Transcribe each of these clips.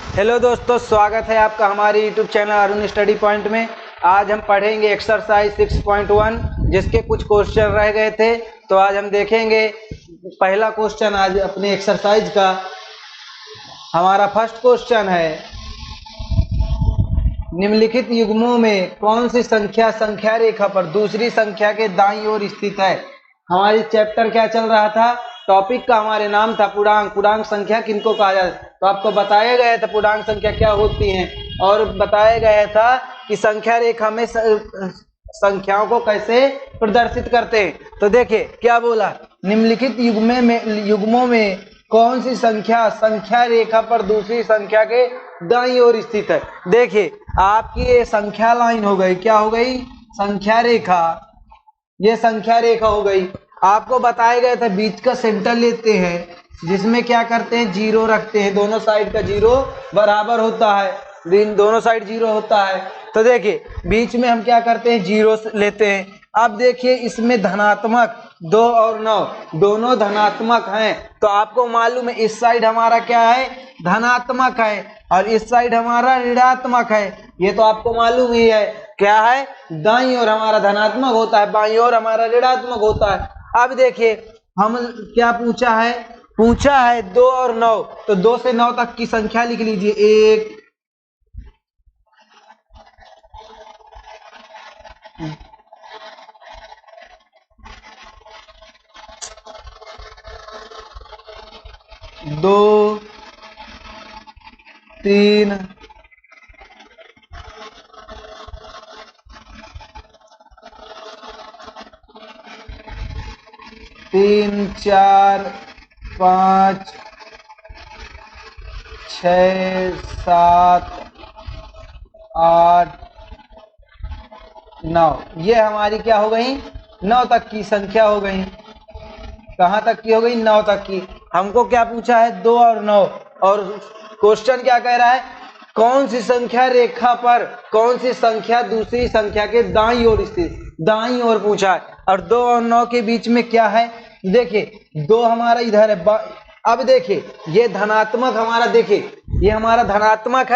Hello दोस्तों, स्वागत है आपका हमारे YouTube channel Arun study point में। आज हम पढ़ेंगे एक्सरसाइज 6.1 जिसके कुछ क्वेश्चन रह गए थे, तो आज हम देखेंगे पहला क्वेश्चन आज अपने एक्सरसाइज का। हमारा फर्स्ट क्वेश्चन है, निम्नलिखित युग्मों में कौन सी संख्या संख्या रेखा पर दूसरी संख्या के दाईं ओर स्थित है। हमारी चैप्टर क्या चल रहा था, टॉपिक का हमारे नाम था पूर्णांक। पूर्णांक संख्या किनको कहा जाता है, तो आपको बताया गया था पूर्णांक संख्या क्या होती हैं, और बताया गया था कि संख्या रेखा में संख्याओं को कैसे प्रदर्शित करते हैं। तो देखिए क्या बोला, निम्नलिखित युग्मों में कौन सी संख्या संख्या रेखा पर दूसरी संख्या के दाईं ओर स्थित है। देखिए आपकी ये संख्या लाइन हो गई, क्या हो गई, संख्या रेखा। ये संख्या रेखा हो गई। आपको बताया गया था बीच का सेंटर लेते हैं, जिसमें क्या करते हैं, जीरो रखते हैं। दोनों साइड का जीरो बराबर होता है, दोनों साइड जीरो होता है। तो देखिए बीच में हम क्या करते हैं, जीरो लेते हैं। अब देखिए इसमें धनात्मक 2 और 9 दोनों धनात्मक हैं, तो आपको मालूम है इस साइड हमारा क्या है, धनात्मक है, और इस साइड हमारा ऋणात्मक है। ये तो आपको मालूम ही है, क्या है, दाईं ओर हमारा धनात्मक होता है, बाईं ओर हमारा ऋणात्मक होता है। अब देखिए हम क्या पूछा है 2 और 9, तो 2 से 9 तक की संख्या लिख लीजिए। 1 2 3 3 4 5 6 7 8 9, ये हमारी क्या हो गई, 9 तक की संख्या हो गई। कहां तक की हो गई, 9 तक की। हमको क्या पूछा है, 2 और 9, और क्वेश्चन क्या कह रहा है, कौन सी संख्या रेखा पर कौन सी संख्या दूसरी संख्या के दाईं ओर स्थित, दाईं ओर पूछा है। और 2 और 9 के बीच में क्या है, देखिए 2 हमारा इधर है। अब देखिए ये धनात्मक हमारा, देखिए ये हमारा धनात्मक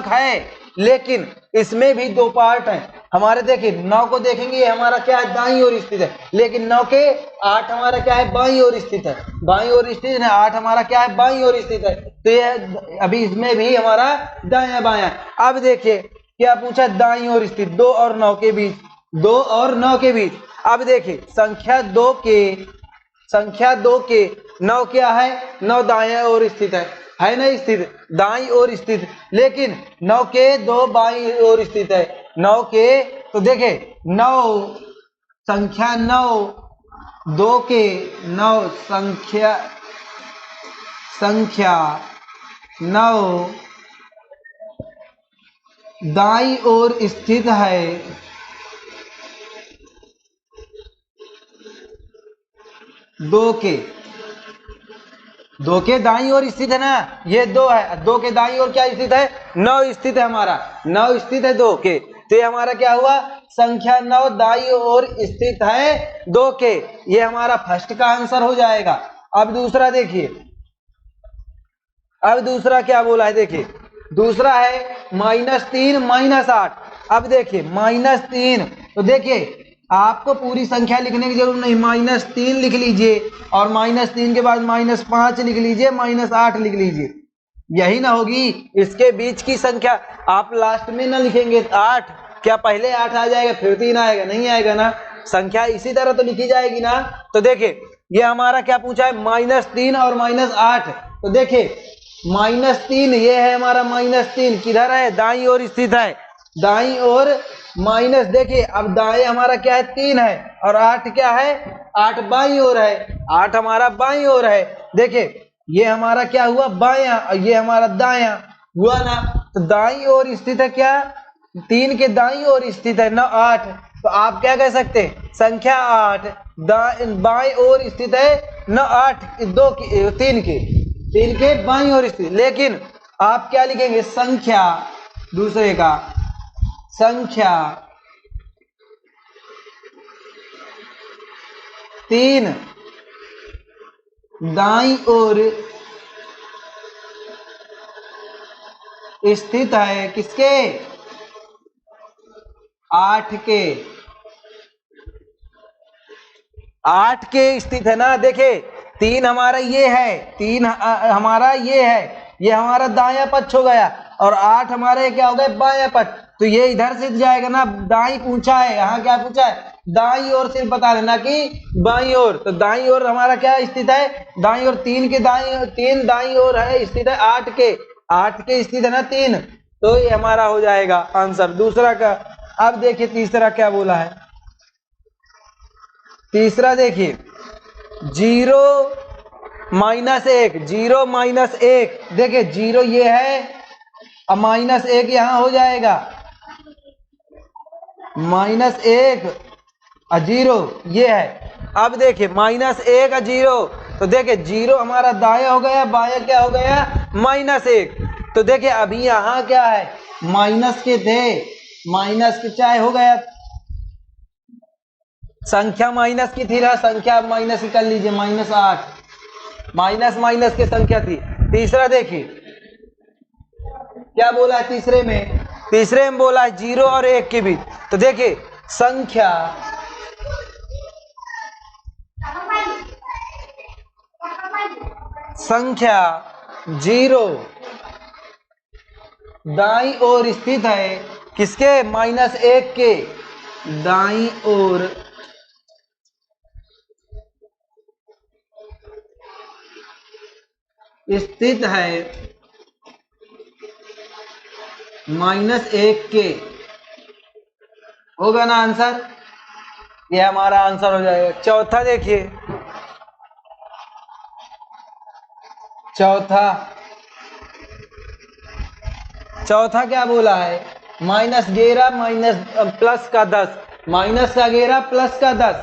है, लेकिन इसमें भी 2 पार्ट हैं हमारे। देखिए 9 को देखेंगे, ये हमारा क्या है, दाईं ओर स्थित है, लेकिन 9 के 8 हमारा क्या है, बाईं ओर स्थित है, बाईं ओर स्थित है। 8 हमारा क्या है, बाईं ओर स्थित है, तो ये अभी इसमें भी हमारा दायां बायां। अब देखिए क्या पूछा, दाईं ओर स्थित 2 और 9 के बीच, 2 और 9 के बीच। अब देखिए संख्या 2 के 9 क्या है, 9 दाएं ओर स्थित है ना, स्थित दाईं ओर स्थित, लेकिन 9 के 2 बाईं ओर स्थित है। 9 के, तो देखे 9 संख्या 9 2 के 9 संख्या 9 दाईं ओर स्थित है। 2 के दाईं ओर स्थित है ना, ये 2 है, 2 के दाईं ओर क्या स्थित है, 9 स्थित है, हमारा 9 स्थित है 2 के। तो ये हमारा क्या हुआ, संख्या 9 दाईं ओर स्थित है 2 के। ये हमारा फर्स्ट का आंसर हो जाएगा। अब दूसरा देखिए, अब दूसरा क्या बोला है, देखिए दूसरा है -3 -8। अब देखिए -3, तो देखिए आपको पूरी संख्या लिखने की जरूरत नहीं, -3 लिख लीजिए, और -3 के बाद -5 लिख लीजिए, -8 लिख लीजिए। यही ना होगी इसके बीच की संख्या, आप लास्ट में ना लिखेंगे 8, क्या पहले 8 आ जाएगा फिर 3 आएगा, नहीं आएगा ना, संख्या इसी तरह तो लिखी जाएगी ना। तो देखिए ये हमारा क्या पूछा है, -3 और -8। तो देखिए -3 ये है हमारा, -3 किधर है, दाईं ओर स्थित है, दाईं ओर माइनस। देखिए अब दाएं हमारा क्या है, 3 है, और 8 क्या है, 8 बाईं ओर है, 8 हमारा बाईं ओर है। देखिए ये हमारा क्या हुआ, बायां, और ये हमारा दायां हुआ ना। तो दाईं ओर स्थित है क्या, 3 के दाईं ओर स्थित है 9 8, तो आप क्या कह सकते हैं, संख्या 8 बाईं ओर स्थित है 9 8 2 की 3 के बाईं ओर स्थित। लेकिन आप क्या लिखेंगे, संख्या दूसरे का, संख्या 3 दाईं ओर स्थित है किसके? 8 के। 8 के स्थित है ना। देखे 3 हमारा ये है, 3 हमारा ये है, ये हमारा दायां पक्ष हो गया, और 8 हमारे क्या हो गए? बायां पक्ष। तो ये इधर से जाएगा ना, दाई पूछा है, यहाँ क्या पूछा है? दाई ओर सिर्फ बता देना कि बाई ओर। तो दाई ओर हमारा क्या स्थित है? दाई ओर 3 के दाई, 3 दाई ओर है स्थित है 8 के, 8 के स्थित है ना 3। तो ये हमारा हो जाएगा आंसर दूसरा का। अब देखिए तीसरा क्या बोला है। तीसरा देखिए 0 -1, 0 -1। देखिए 0 ये है, अब -1 यहां हो जाएगा, -1 और 0 ये है। अब देखिए -1 और 0, तो देखिए 0 हमारा दाया हो गया, बाया क्या हो गया? -1। तो देखिए अभी यहां क्या है? माइनस के थे, माइनस के चाहे हो गया, संख्या माइनस की थी ना, संख्या माइनस कर लीजिए, -8, माइनस माइनस की संख्या थी। तीसरा देखिए क्या बोला है तीसरे में? तीसरे में बोला है 0 और 1 के बीच। तो देखिए संख्या संख्या 0 दाईं ओर स्थित है किसके? -1 के दाईं ओर स्थित है, -1 के। होगा ना आंसर? ये हमारा आंसर हो जाएगा। चौथा देखिए, चौथा क्या बोला है? -11 प्लस का 10, माइनस का 11 प्लस का 10।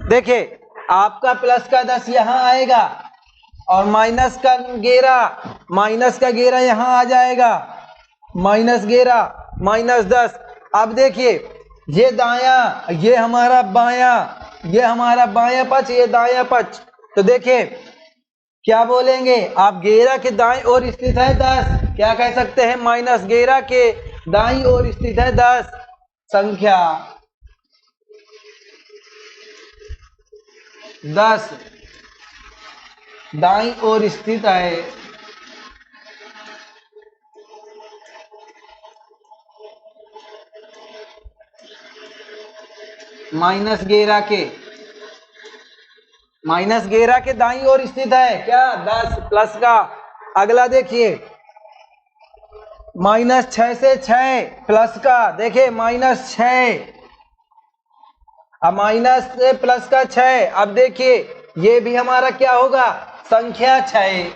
देखिए आपका प्लस का 10 यहां आएगा, और माइनस का 11 यहां आ जाएगा, -11 -10। अब देखिए ये दायां, ये हमारा बायां, ये हमारा बायां पक्ष, ये दायां पक्ष। तो देखिए क्या बोलेंगे आप? 11 के दाईं ओर स्थित है 10, क्या कह सकते हैं? -11 के दाईं ओर स्थित है 10, संख्या 10 दाईं ओर स्थित है, -11 के, -11 के दाईं ओर स्थित है क्या? 10 प्लस का। अगला देखिए -6 से 6 प्लस का। देखिए -6, अब माइनस से प्लस का 6। अब देखिए ये भी हमारा क्या होगा? संख्या 6,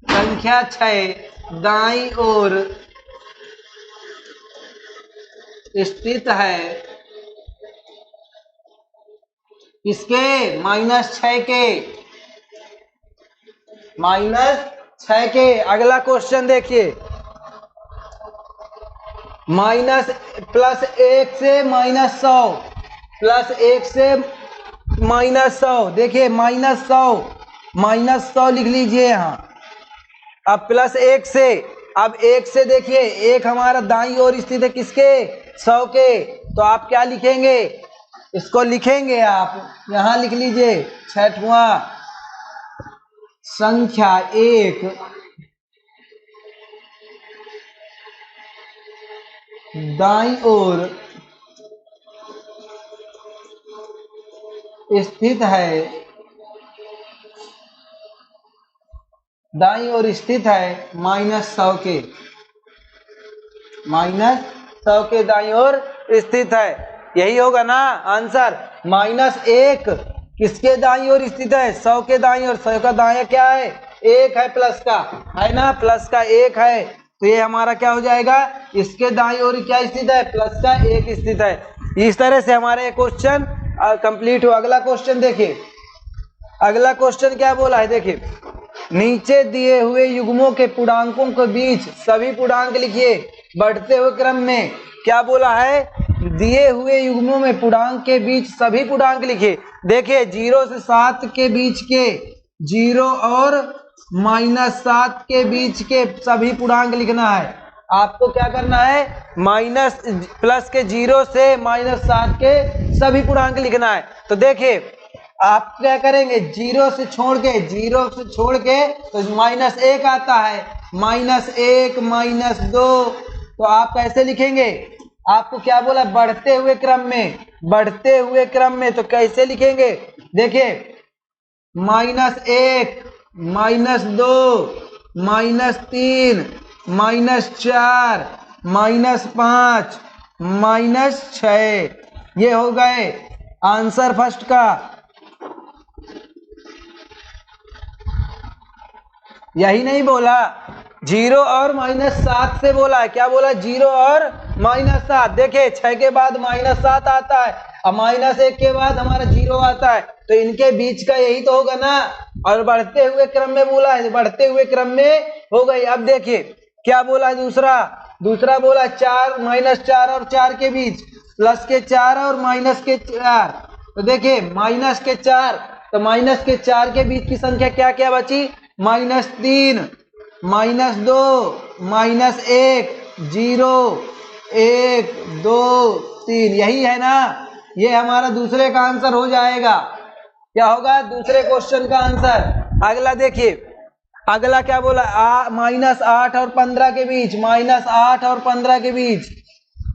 संख्या 6 दाईं ओर स्थित है किसके? -6 के, -6 के। अगला क्वेश्चन देखिए, +1 से -100, +1 से -100। देखिए -100 लिख लीजिए यहां। अब +1 से, अब 1 से देखिए 1 हमारा दाईं ओर स्थित है किसके? 100 के। तो आप क्या लिखेंगे? इसको लिखेंगे आप यहां लिख लीजिए, 6वां संख्या 1 दाईं ओर स्थित है, दाईं ओर स्थित है -100 के, -100 के दाईं ओर स्थित है। यही होगा ना आंसर? -1 किसके दाईं ओर स्थित है? 100 के दाईं ओर। 100 का दायां क्या है? 1 है, प्लस का है ना, प्लस का 1 है। तो ये हमारा क्या हो जाएगा? इसके दाईं ओर क्या स्थित है? प्लस का 1 स्थित है। इस तरह से हमारे क्वेश्चन कंप्लीट हो। अगला क्वेश्चन देखिए, अगला क्वेश्चन क्या बोला है? देखिए नीचे दिए हुए युग्मों के पूर्णांकों के बीच सभी पूर्णांक लिखिए बढ़ते हुए क्रम में। क्या बोला है? दिए हुए युग्मों में पूर्णांक के बीच सभी पूर्णांक लिखिए। देखिए 0 से 7 के बीच के 0 और -7 के बीच के सभी पूर्णांक लिखना है। आपको क्या करना है, माइनस प्लस के 0 से -7 के सभी पूर्णांक लिखना है। तो देखिए आप क्या करेंगे, 0 से छोड़ के तो -1 आता है, -1 -2, तो आप कैसे लिखेंगे, आपको क्या बोला, बढ़ते हुए क्रम में, तो कैसे लिखेंगे, देखिए -1 -2 -3 -4 -5 -6, ये हो गए आंसर फर्स्ट का। यही नहीं बोला, 0 और -7 से बोला है, क्या बोला, 0 और -7। देखिए 6 के बाद -7 आता है और -1 के बाद हमारा 0 आता है, तो इनके बीच का यही तो होगा ना। और बढ़ते हुए क्रम में बोला है, बढ़ते हुए क्रम में हो गई। अब देखिए क्या बोला है, दूसरा बोला 4 -4 और 4 के बीच, प्लस के 4 और माइनस के 4। तो देखिए माइनस के 4, तो माइनस के 4 के बीच की संख्या क्या क्या बची, -3 -2 -1 0 1 2 3, यही है ना। ये हमारा दूसरे का आंसर हो जाएगा। क्या होगा दूसरे क्वेश्चन का आंसर। अगला देखिए, अगला क्या बोला, -8 और 15 के बीच, -8 और 15 के बीच,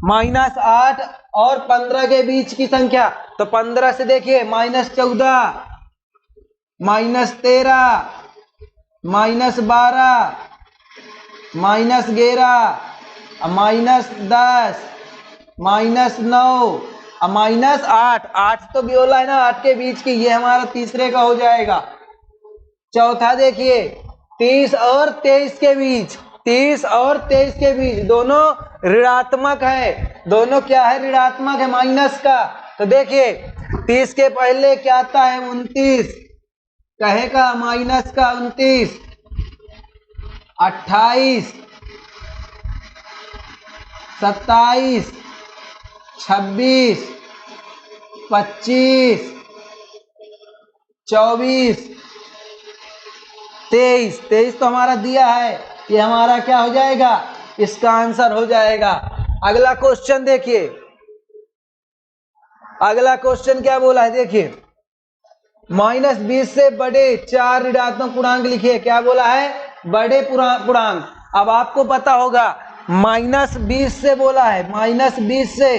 -8 और 15 के बीच की संख्या। तो 15 से देखिए -14 -13 -12 -11 -10 -9 -8, 8 तो भी बोला है ना, 8 के बीच की, ये हमारा तीसरे का हो जाएगा। चौथा देखिए 30 और 23 के बीच, 30 और 23 के बीच दोनों ऋणात्मक है, दोनों क्या है, ऋणात्मक है, माइनस का। तो देखिए 30 के पहले क्या आता है, 29, कहेगा माइनस का 29, 28 27 26 25 24 23, 23 तो हमारा दिया है, ये हमारा क्या हो जाएगा, इसका आंसर हो जाएगा। अगला क्वेश्चन देखिए, अगला क्वेश्चन क्या बोला है, देखिए -20 से बड़े 4 ऋणात्मक पूर्णांक लिखिए। क्या बोला है, बड़े पूर्णांक। अब आपको पता होगा -20 से बोला है, -20 से,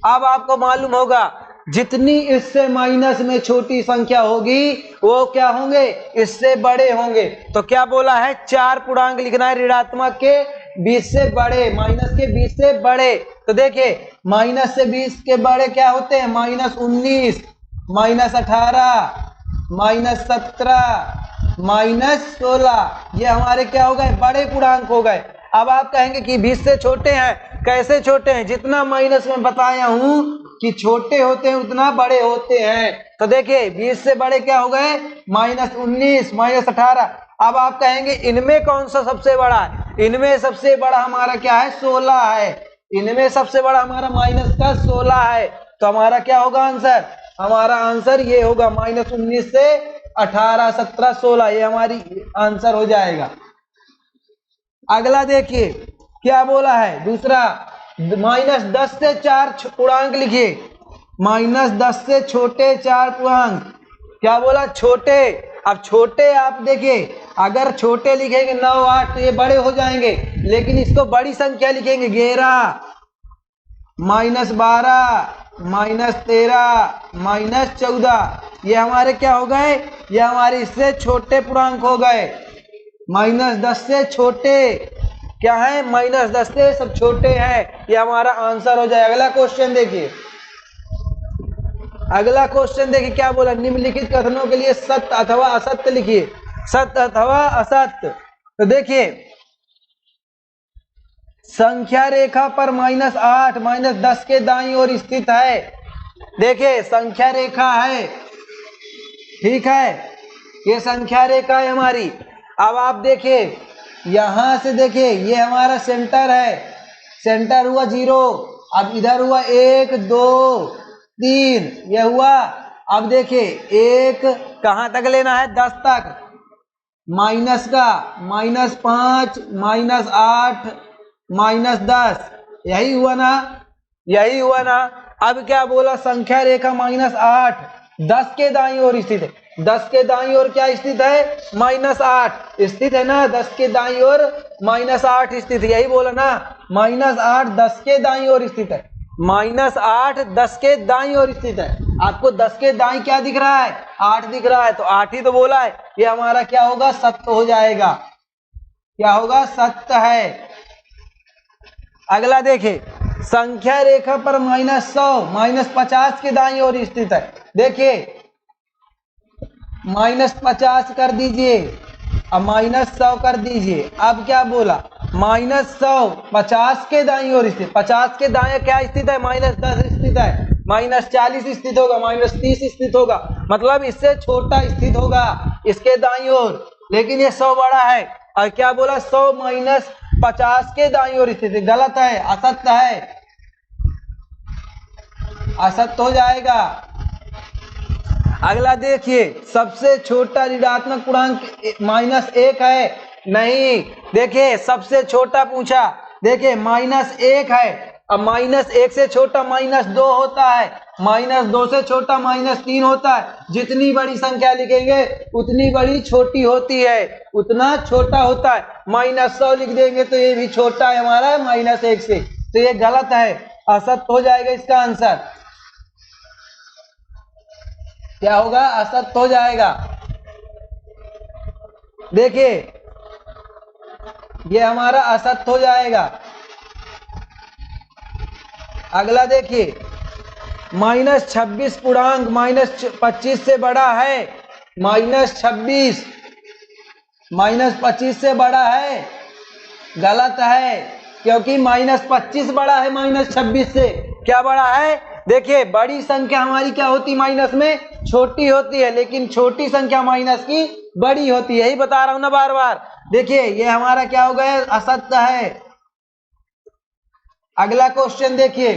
अब आपको मालूम होगा जितनी इससे माइनस में छोटी संख्या होगी वो क्या होंगे, इससे बड़े होंगे। तो क्या बोला है, 4 पूर्णांक लिखना है ऋणात्मक के 20 से बड़े, माइनस के 20 से बड़े। तो देखिए माइनस से 20 के बड़े क्या होते हैं, -19 -18 -17 -16, ये हमारे क्या हो गए, बड़े पूर्णांक हो गए। अब आप कहेंगे कि 20 से छोटे हैं, कैसे छोटे हैं, जितना माइनस में बताया हूं कि छोटे होते हैं उतना बड़े होते हैं। तो देखिए 20 से बड़े क्या हो गए, -19 -18। अब आप कहेंगे इनमें कौन सा सबसे बड़ा है, इनमें सबसे बड़ा हमारा क्या है, 16 है, इनमें सबसे बड़ा हमारा माइनस का 16 है। तो हमारा क्या होगा आंसर, हमारा आंसर ये होगा, -19 से 18 17 16, ये हमारी आंसर हो जाएगा। अगला देखिए क्या बोला है, दूसरा -10 से 4 पूर्णांक लिखिए, -10 से छोटे 4 पूर्णांक। क्या बोला, छोटे। अब छोटे आप देखिए, अगर छोटे लिखेंगे 9 8 तो ये बड़े हो जाएंगे, लेकिन इसको बड़ी संख्या लिखेंगे 11 -12 -13 -14, ये हमारे क्या हो गए, ये हमारे इससे छोटे पूर्णांक हो गए। -10 से छोटे क्या है, -10 से सब छोटे हैं, ये हमारा आंसर हो जाए। अगला क्वेश्चन देखिए, अगला क्वेश्चन देखिए क्या बोला, निम्नलिखित कथनों के लिए सत्य अथवा असत्य लिखिए, सत्य अथवा असत्य। तो देखिए संख्या रेखा पर -8 -10 के दाईं ओर स्थित है। देखिए संख्या रेखा है, ठीक है, ये संख्या रेखा है हमारी। अब आप देखिए यहां से देखिए ये हमारा सेंटर है, सेंटर हुआ 0, अब इधर हुआ 1 2 3, ये हुआ। अब देखिए 1 कहां तक लेना है, 10 तक, माइनस का -5 -8 -10, यही हुआ ना, यही हुआ ना। अब क्या बोला, संख्या रेखा -8 10 के दाईं ओर स्थित है। 10 के दाईं ओर क्या स्थित है, -8 स्थित है ना, 10 के दाईं ओर -8 स्थित है, यही बोला ना, -8 10 के दाईं ओर स्थित है, -8 10 के दाईं ओर स्थित है। आपको 10 के दाईं क्या दिख रहा है, 8 दिख रहा है, तो 8 ही तो बोला है, ये हमारा क्या होगा, सत्य हो जाएगा। क्या होगा, सत्य है। अगला देखिए, संख्या रेखा पर -100 -50 के दाईं ओर स्थित है। देखिए -50 कर दीजिए, अब -100 कर दीजिए। अब क्या बोला, -100 50 के दाईं ओर स्थित, 50 के दाएं क्या स्थित है, -10 स्थित है, -40 स्थित होगा, -30 स्थित होगा, मतलब इससे छोटा स्थित होगा इसके दाईं ओर, लेकिन ये 100 बड़ा है। और क्या बोला, 100 -50 के दाईं ओर स्थित है, गलत है, असत्य है, असत्य हो जाएगा। अगला देखिए, सबसे छोटा ऋणात्मक पूर्णांक -1 है, नहीं, देखिए सबसे छोटा पूछा, देखिए -1 है, अब -1 से छोटा -2 होता है, -2 से छोटा -3 होता है, जितनी बड़ी संख्या लिखेंगे उतनी बड़ी छोटी होती है, उतना छोटा होता है। -100 लिख देंगे तो ये भी छोटा है हमारा -1 से, तो ये गलत है, असत्य हो जाएगा इसका आंसर। क्या होगा, असत्य हो जाएगा। देखिए ये हमारा असत्य हो जाएगा। अगला देखिए, -26 पूर्णांक -25 से बड़ा है, -26 -25 से बड़ा है, गलत है, क्योंकि -25 बड़ा है -26 से। क्या बड़ा है, देखिए बड़ी संख्या हमारी क्या होती है, माइनस में छोटी होती है, लेकिन छोटी संख्या माइनस की बड़ी होती है, यही बता रहा हूं ना बार बार। देखिए ये हमारा क्या हो गया, असत्य है। अगला क्वेश्चन देखिए,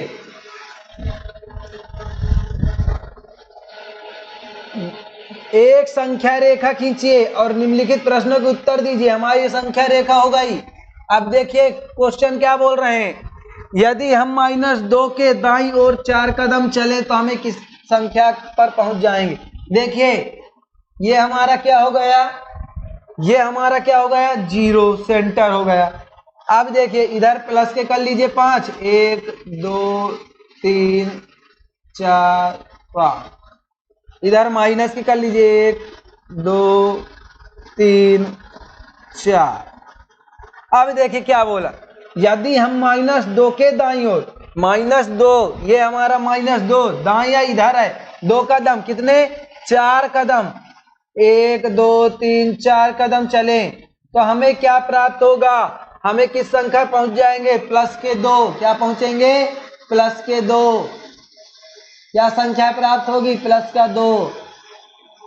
एक संख्या रेखा खींचिए और निम्नलिखित प्रश्नों के उत्तर दीजिए। हमारी संख्या रेखा हो गई। अब देखिए क्वेश्चन क्या बोल रहे हैं, यदि हम -2 के दाईं ओर 4 कदम चले तो हमें किस संख्या पर पहुंच जाएंगे। देखिए ये हमारा क्या हो गया, ये हमारा क्या हो गया, 0 सेंटर हो गया। अब देखिए इधर प्लस के कर लीजिए 5, 1 2 3 4 5, इधर माइनस की कर लीजिए 1 2 3 4। अब देखिए क्या बोला, यदि हम -2 के दाईं ओर, -2 ये हमारा -2 दाईं या इधर है, 2 कदम, कितने, 4 कदम, 1 2 3 4 कदम चले तो हमें क्या प्राप्त होगा, हमें किस संख्या पहुंच जाएंगे, +2। क्या पहुंचेंगे, +2। क्या संख्या प्राप्त होगी, +2।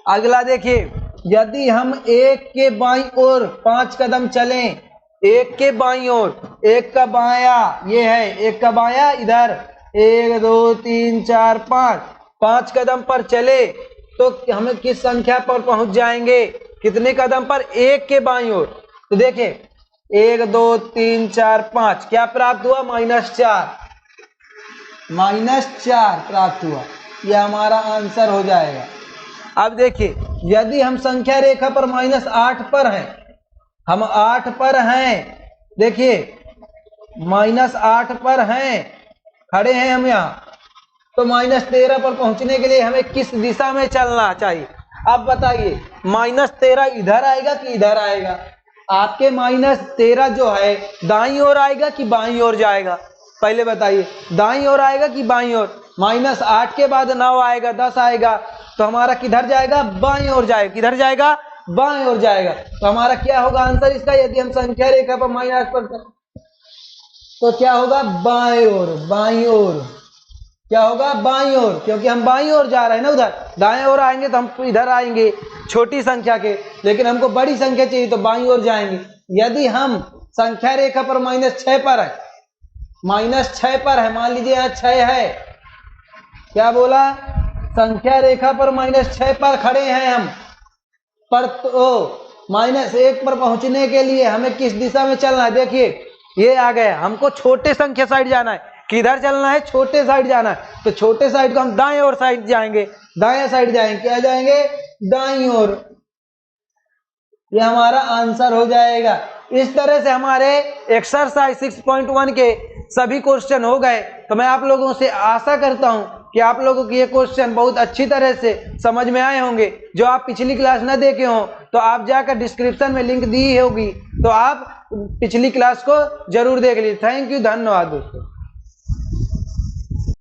अगला देखिए, यदि हम 1 के बाईं ओर 5 कदम चलें, 1 के बाईं ओर, 1 का बाया ये है, 1 का बाया इधर, 1 2 3 4 5 कदम पर चले तो हमें किस संख्या पर पहुंच जाएंगे, कितने कदम पर, 1 के बाईं ओर। तो देखिए 1 2 3 4 5 क्या प्राप्त हुआ, -4, -4 प्राप्त हुआ, यह हमारा आंसर हो जाएगा। अब देखिए, यदि हम संख्या रेखा पर -8 पर हैं, हम 8 पर हैं, देखिए -8 पर हैं, खड़े हैं हम यहाँ, तो -13 पर पहुंचने के लिए हमें किस दिशा में चलना चाहिए। अब बताइए -13 इधर आएगा कि इधर आएगा, आपके -13 जो है दाईं ओर आएगा कि बाईं ओर जाएगा, पहले बताइए, दाईं ओर आएगा कि बाईं ओर। -8 के बाद 9 आएगा, 10 आएगा, तो हमारा किधर जाएगा, बाईं ओर जाएगा, किधर जाएगा, बाईं ओर जाएगा। तो हमारा क्या होगा आंसर इसका, यदि हम संख्या रेखा पर -8 पर तो क्या होगा, बाईं ओर, बाईं ओर, क्या होगा, बाईं ओर, क्योंकि हम बाईं ओर जा रहे हैं ना, उधर दाएं ओर आएंगे तो हम इधर आएंगे छोटी संख्या के, लेकिन हमको बड़ी संख्या चाहिए तो बाईं ओर जाएंगे। यदि हम संख्या रेखा पर -6 पर है, -6 पर है, मान लीजिए यहाँ 6 है, क्या बोला, संख्या रेखा पर -6 पर खड़े हैं हम, पर तो -1 पर पहुंचने के लिए हमें किस दिशा में चलना है? देखिए ये आ गए, हमको छोटे संख्या साइड जाना है। किधर चलना है? छोटे साइड जाना है। तो छोटे साइड को हम दाएं ओर साइड जाएंगे, दाएं साइड जाएंगे, क्या जाएंगे? दाईं ओर। ये हमारा आंसर हो जाएगा। इस तरह से हमारे एक्सरसाइज 6.1 के सभी क्वेश्चन हो गए। तो मैं आप लोगों से आशा करता हूं कि आप लोगों को ये क्वेश्चन बहुत अच्छी तरह से समझ में आए होंगे। जो आप पिछली क्लास न देखे हो तो आप जाकर डिस्क्रिप्शन में लिंक दी होगी, तो आप पिछली क्लास को जरूर देख लीजिए। थैंक यू, धन्यवाद दोस्तों।